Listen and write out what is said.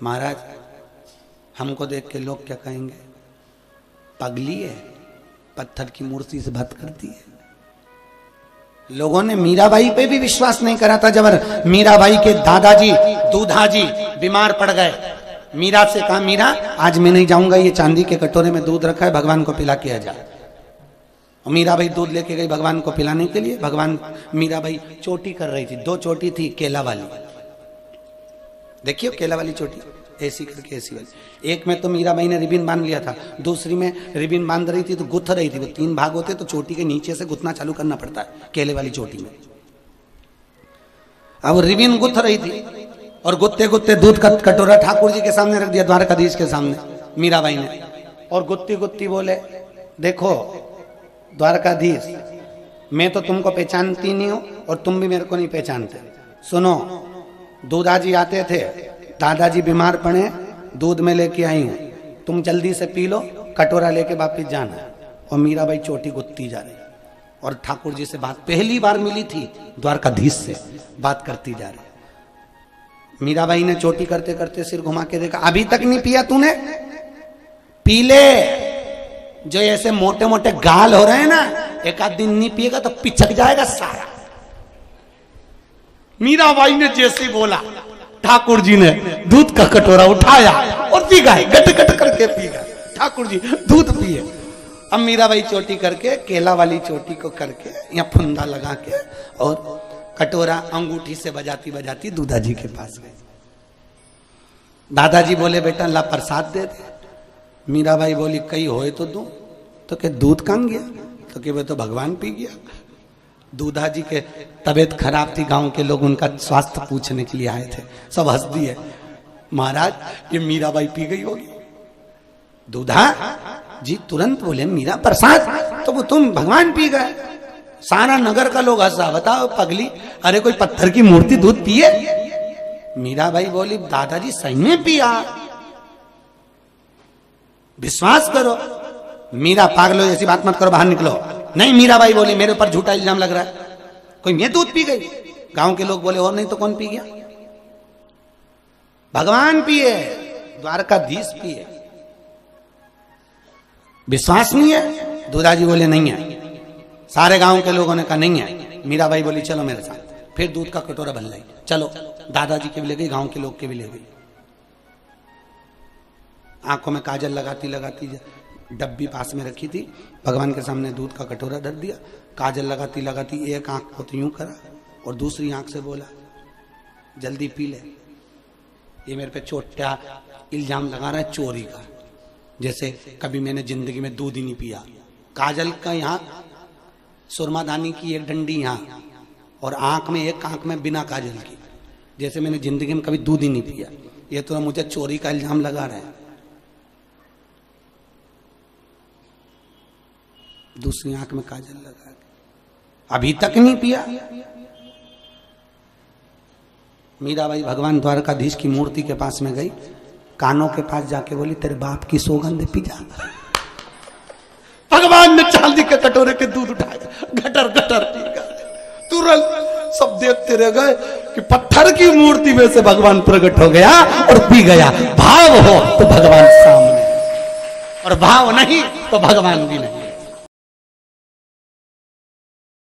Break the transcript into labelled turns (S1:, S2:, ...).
S1: महाराज हमको देख के लोग क्या कहेंगे, पगली है, पत्थर की मूर्ति से बात करती है। लोगों ने मीराबाई पे भी विश्वास नहीं करा था। जब मीराबाई के दादाजी दूधाजी बीमार पड़ गए, मीरा से कहा, मीरा आज मैं नहीं जाऊंगा, ये चांदी के कटोरे में दूध रखा है, भगवान को पिला के आ जा। और मीराबाई दूध लेके गई भगवान को पिलाने के लिए। भगवान मीराबाई चोटी कर रही थी, दो चोटी थी केला वाली, देखियो केला वाली चोटी, ऐसी करके ऐसी वाली। एक में तो मीराबाई ने रिबिन बांध लिया था, दूसरी में रिबिन बांध रही थी तो गुथ रही थी। वो 3 भाग होते तो चोटी के नीचे से गुथना चालू करना पड़ता है केले वाली चोटी में। अब रिबिन गुथ रही थी और गुत्ते गुत्ते दूध का कटोरा ठाकुर जी के सामने रख दिया, द्वारकाधीश के सामने मीराबाई ने। और गुत्ती गुत्ती बोले, देखो द्वारकाधीश, मैं तो तुमको पहचानती नहीं हूं और तुम भी मेरे को नहीं पहचानते। सुनो, दूधाजी आते थे, दादाजी बीमार पड़े, दूध में लेके आई हूं, तुम जल्दी से पी लो, कटोरा लेके वापिस जाना। और मीराबाई चोटी गुत्ती जा रही और ठाकुर जी से बात, पहली बार मिली थी द्वारकाधीश से, बात करती जा रही। मीराबाई ने चोटी करते करते सिर घुमा के देखा, अभी तक नहीं पिया तूने, पी ले। जो ऐसे मोटे मोटे गाल हो रहे हैं ना, एक आध दिन नहीं पिएगा तो पिचक जाएगा सारा। मीराबाई ने जैसे बोला, ठाकुर जी ने दूध का कटोरा उठाया और पी गए, गट गट करके पी गए। ठाकुर जी दूध पिए। अब मीराबाई चोटी करके, केला वाली चोटी को करके या फुंदा लगा के और कटोरा अंगूठी से बजाती बजाती दूधाजी के पास गई। दादाजी बोले, बेटा ला प्रसाद दे दे। मीराबाई बोली, कई होए तो दूं। तो के दूध कहाँ गया? तो के वे तो भगवान पी गया। दूधाजी के तबीयत खराब थी, गांव के लोग उनका स्वास्थ्य पूछने के लिए आए थे, सब हंस दिए, महाराज ये मीराबाई पी गई होगी। दूधा जी तुरंत बोले, मीरा प्रसाद तो वो तुम भगवान पी गए। सारा नगर का लोग हंसा, बताओ पगली, अरे कोई पत्थर की मूर्ति दूध पिए? मीराबाई बोली, दादाजी सही में पिया, विश्वास करो। मीरा, पागलो ऐसी बात मत करो, बाहर निकलो। नहीं, मीराबाई बोली, मेरे ऊपर झूठा इल्जाम लग रहा है, कोई मैं दूध पी गई? गांव के लोग बोले, और नहीं तो कौन पी गया? भगवान पिए, द्वारकाधीश पिए। विश्वास नहीं है? दूधाजी बोले, नहीं है। सारे गांव के लोगों ने कहा नहीं है। मीराबाई बोली, चलो मेरे साथ। फिर दूध का कटोरा बन लाई, चलो। दादाजी के भी ले गई, गांव के लोग के भी ले गई। आंखों में काजल लगाती लगाती, डब्बी पास में रखी थी, भगवान के सामने दूध का कटोरा धर दिया, काजल लगाती लगाती एक आंख को तो यूं करा और दूसरी आंख से बोला, जल्दी पी ले। ये मेरे पे चोटा इल्जाम लगा रहा है चोरी का, जैसे कभी मैंने जिंदगी में दूध ही नहीं पिया। काजल का यहाँ, सुरमादानी की एक डंडी यहाँ और आंख में, एक आंख में बिना काजल की, जैसे मैंने जिंदगी में कभी दूध ही नहीं पिया। ये तो मुझे चोरी का इल्जाम लगा रहा है। दूसरी आंख में काजल लगा के, अभी तक नहीं पिया। मीराबाई भगवान द्वारकाधीश की मूर्ति के पास में गई, कानों के पास जाके बोली, तेरे बाप की सौगंध पी जा। भगवान ने चांदी के कटोरे के दूध उठाया, गटर गटर पी गए। तुरंत सब देखते रह गए कि पत्थर की मूर्ति में से भगवान प्रकट हो गया और पी गया। भाव हो तो भगवान सामने, और भाव नहीं तो भगवान भी नहीं।